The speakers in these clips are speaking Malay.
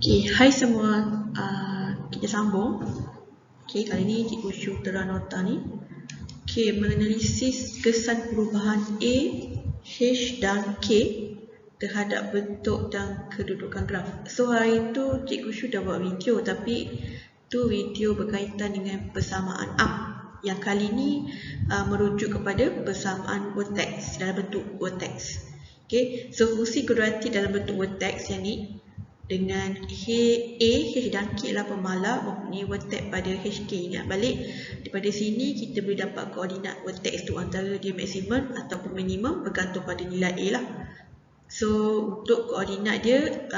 Okay, hai semua. Kita sambung. Okay, kali ni Cikgu Syu terang nota ni. Okay, menganalisis kesan perubahan A, H dan K terhadap bentuk dan kedudukan graf. So hari tu Cikgu Syu dah buat video, tapi tu video berkaitan dengan persamaan up. Yang kali ni merujuk kepada persamaan vertex dalam bentuk vertex. Okay, so fungsi kuadrantik dalam bentuk vertex yang ni dengan A, H dan K lah pemalar mempunyai vertex pada HK. Ingat balik, daripada sini kita boleh dapat koordinat vertex tu antara dia maksimum ataupun minimum bergantung pada nilai A lah. So untuk koordinat dia,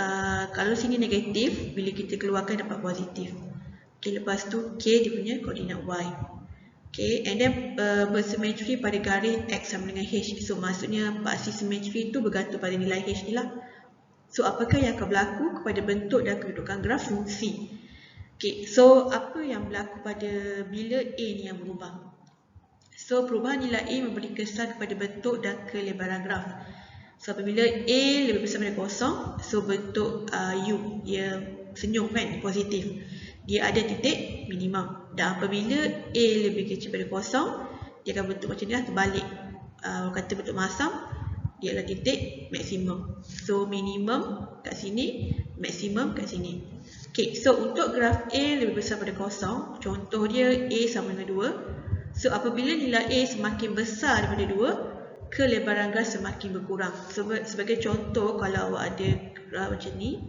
kalau sini negatif, bila kita keluarkan dapat positif. Okay, lepas tu K dia punya koordinat Y. Okay, and then bersimetri pada garis X sama dengan H. So maksudnya paksi simetri tu bergantung pada nilai H ni lah. So, apakah yang akan berlaku kepada bentuk dan kedudukan graf fungsi? Okay, so apa yang berlaku pada bila A ni yang berubah? So, perubahan nilai A memberi kesan kepada bentuk dan kelebaran graf. So, apabila A lebih besar daripada kosong, so bentuk U, ia senyum kan, positif. Dia ada titik minimum. Dan apabila A lebih kecil daripada kosong, dia akan bentuk macam ni lah, terbalik. Kata bentuk masam, dia adalah titik maksimum. So minimum kat sini, maksimum kat sini. Okay, so untuk graf A lebih besar pada kosong, contoh dia A sama dengan 2. So apabila nilai A semakin besar daripada 2, kelebaran graf semakin berkurang. So sebagai contoh, kalau awak ada graf macam ni,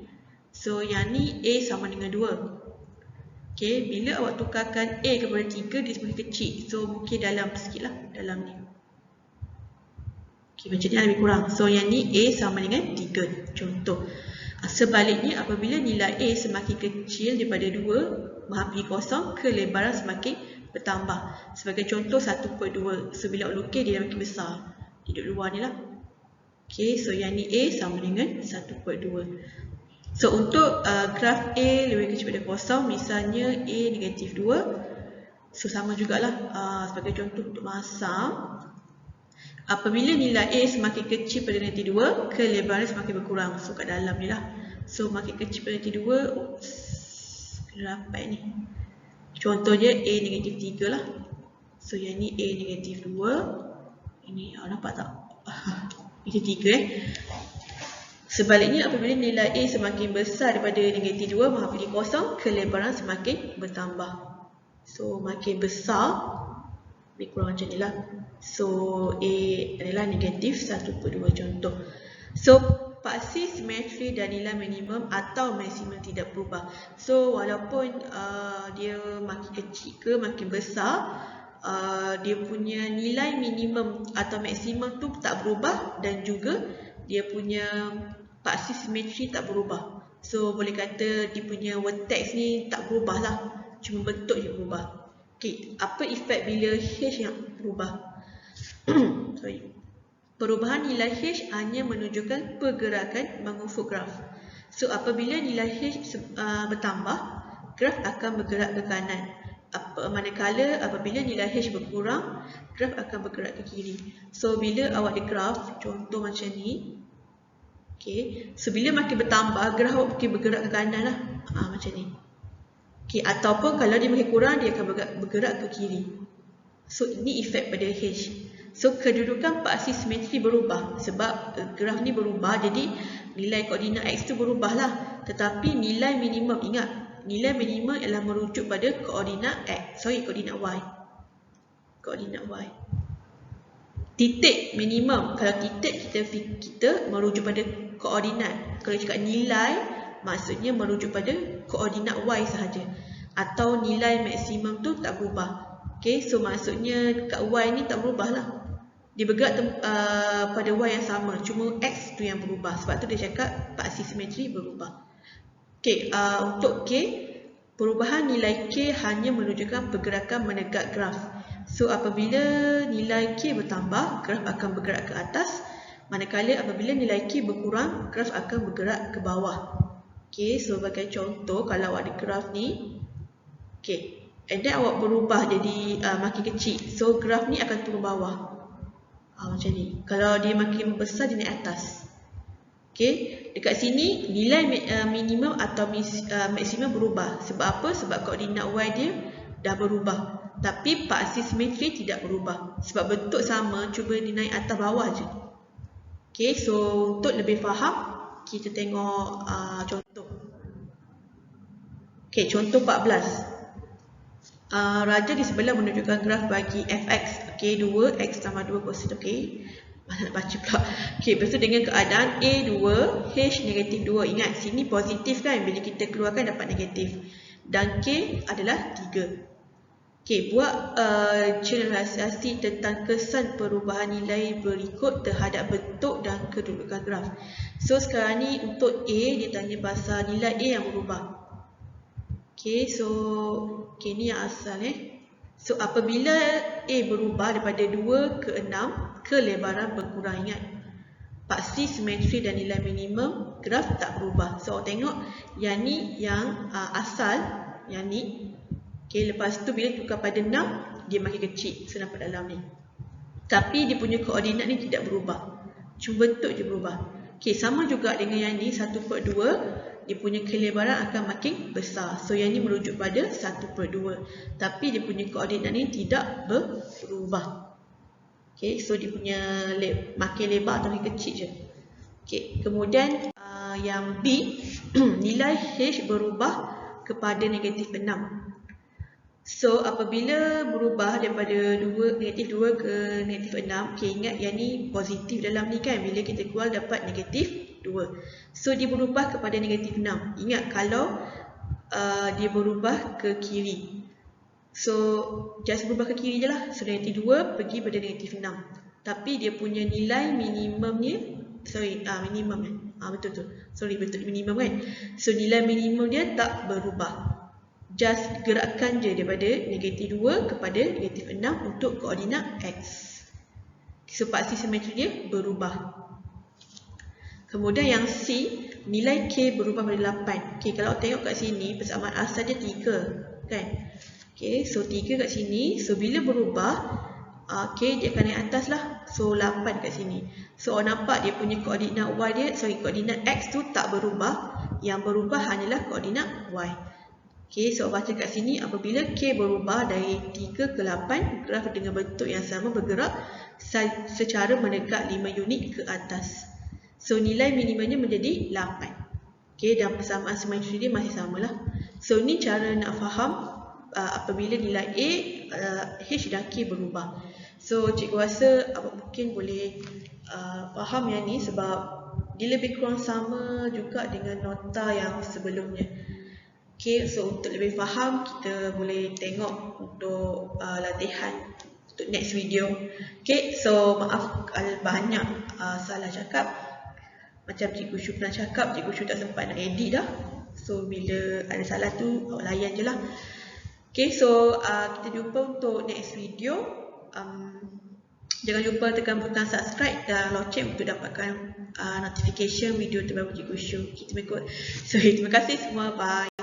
so yang ni A sama dengan 2. Okay, bila awak tukarkan A kepada 3, dia semakin kecil. So mungkin dalam sikit lah, dalam ni. Okay, macam ni lebih kurang. So yang ni A sama dengan 3. Contoh. Sebaliknya apabila nilai A semakin kecil daripada 2 menghampiri kosong, kelebaran semakin bertambah. Sebagai contoh 1/2. So bila awak lukis dia makin besar. Di duduk luar ni lah. Okay, so yang ni A sama dengan 1/2. So untuk graf A lebih kecil daripada kosong, misalnya A negatif 2. So sama jugalah. Sebagai contoh untuk masam. Apabila nilai A semakin kecil pada negatif 2, kelebaran semakin berkurang. So kat dalam ni lah. So makin kecil pada negatif 2, oops, kena rapat ni. Contoh dia A negatif 3 lah. So yang ni A negatif 2. Ini nampak tak? Negatif 3 Sebaliknya apabila nilai A semakin besar daripada negatif 2 menghampiri kosong, kelebaran semakin bertambah. So makin besar, lebih kurang macam ni lah. So A adalah negatif 1/2 contoh. So paksi simetri dan nilai minimum atau maksimum tidak berubah. So walaupun dia makin kecil ke makin besar, dia punya nilai minimum atau maksimum tu tak berubah, dan juga dia punya paksi simetri tak berubah. So boleh kata dia punya vertex ni tak berubah lah, cuma bentuk je berubah. Okay, apa efek bila H yang berubah? Sorry. Perubahan nilai H hanya menunjukkan pergerakan mengufuk graf. So apabila nilai H bertambah, graf akan bergerak ke kanan. Manakala apabila nilai H berkurang, graf akan bergerak ke kiri. So bila awak ada graf, contoh macam ni. Okay, so bila makin bertambah, graf awak makin bergerak ke kanan lah. Macam ni. Okay, ataupun kalau dia makin kurang, dia akan bergerak ke kiri. So ini efek pada H. So kedudukan paksi simetri berubah sebab graf ni berubah, jadi nilai koordinat X tu berubah lah. Tetapi nilai minimum, ingat, nilai minimum ialah merujuk pada koordinat X. Koordinat Y. Koordinat Y. Titik minimum, kalau titik kita merujuk pada koordinat. Kalau cakap nilai, maksudnya merujuk pada koordinat Y sahaja. Atau nilai maksimum tu tak berubah. Okay, so maksudnya kat Y ni tak berubah lah. Dia bergerak pada Y yang sama, cuma X tu yang berubah. Sebab tu dia cakap paksi simetri berubah. Okay, untuk K, perubahan nilai K hanya menunjukkan pergerakan menegak graf. So apabila nilai K bertambah, graf akan bergerak ke atas. Manakala apabila nilai K berkurang, graf akan bergerak ke bawah. Okay, so sebagai contoh, kalau awak ada graf ni, okay, and then awak berubah jadi makin kecil, so graf ni akan turun bawah. Macam ni. Kalau dia makin besar, dia naik atas. Okey, dekat sini nilai minimum atau maksimum berubah. Sebab apa? Sebab koordinat Y dia dah berubah. Tapi paksi simetri tidak berubah. Sebab bentuk sama, cuba dinaik atas bawah je. Okey, so untuk lebih faham, kita tengok contoh. Okey, contoh 14. Raja di sebelah menunjukkan graf bagi fx. Okey, 2x tambah 2 cos. Okey. Mana nak baca pula. Okey, lepas tu dengan keadaan A2, H negatif 2. Ingat, sini positif kan? Bila kita keluarkan dapat negatif. Dan K adalah 3. Okey, buat generalisasi tentang kesan perubahan nilai berikut terhadap bentuk dan kedudukan graf. So, sekarang ni untuk A, dia tanya pasal nilai A yang berubah. Okey, so ni yang asal So, apabila A berubah daripada 2 ke 6, kelebaran berkurang. Ingat, paksi simetri dan nilai minimum graf tak berubah. So, tengok yang ni yang asal, yang ni. Okey, lepas tu bila tukar pada 6, dia makin kecil. So, nampak dalam ni. Tapi dia punya koordinat ni tidak berubah. Cuma bentuk je berubah. Okey, sama juga dengan yang ni, 1/2. Dia punya kelebaran akan makin besar. So, yang ni merujuk pada 1/2. Tapi dia punya koordinat ni tidak berubah. Okey, so dia punya makin lebar atau makin kecil je. Okey, kemudian yang B, nilai H berubah kepada negatif 6. So, apabila berubah daripada negatif 2 ke negatif 6, okay, ingat yang ni positif dalam ni kan, bila kita keluar dapat negatif 2. So, dia berubah kepada negatif 6. Ingat, kalau dia berubah ke kiri. So, just berubah ke kiri je lah. So, negatif 2 pergi pada negatif 6. Tapi dia punya nilai minimumnya, minimum betul. Sorry, betul minimum kan. So, nilai minimum dia tak berubah. Just gerakkan je daripada negatif 2 kepada negatif 6 untuk koordinat X. So, paksi simetri dia berubah. Kemudian yang C, nilai K berubah pada 8. Okay, kalau tengok kat sini, persamaan asal dia 3 kan. Okay, so 3 kat sini. So, bila berubah, K dia akan naik atas lah. So, 8 kat sini. So, orang nampak dia punya koordinat Y dia, koordinat X tu tak berubah. Yang berubah hanyalah koordinat Y. Okay, so baca kat sini, apabila K berubah dari 3 ke 8, graf dengan bentuk yang sama bergerak secara mendekat 5 unit ke atas. So, nilai minimumnya menjadi 8. Okay, dan persamaan simetri dia masih samalah. So, ni cara nak faham apabila nilai A, H dan K berubah. So, cikgu rasa mungkin boleh faham yang ni sebab dia lebih kurang sama juga dengan nota yang sebelumnya. Okay, so untuk lebih faham, kita boleh tengok untuk latihan untuk next video. Okay, so maaf kalau banyak salah cakap. Macam Cikgu Syu pernah cakap, Cikgu Syu tak sempat nak edit dah. So, bila ada salah tu, awak layan je lah. Okay, so kita jumpa untuk next video. Jangan lupa tekan butang subscribe dan loceng untuk dapatkan notification video terbaru Cikgu Syu. Terima kasih semua. Bye.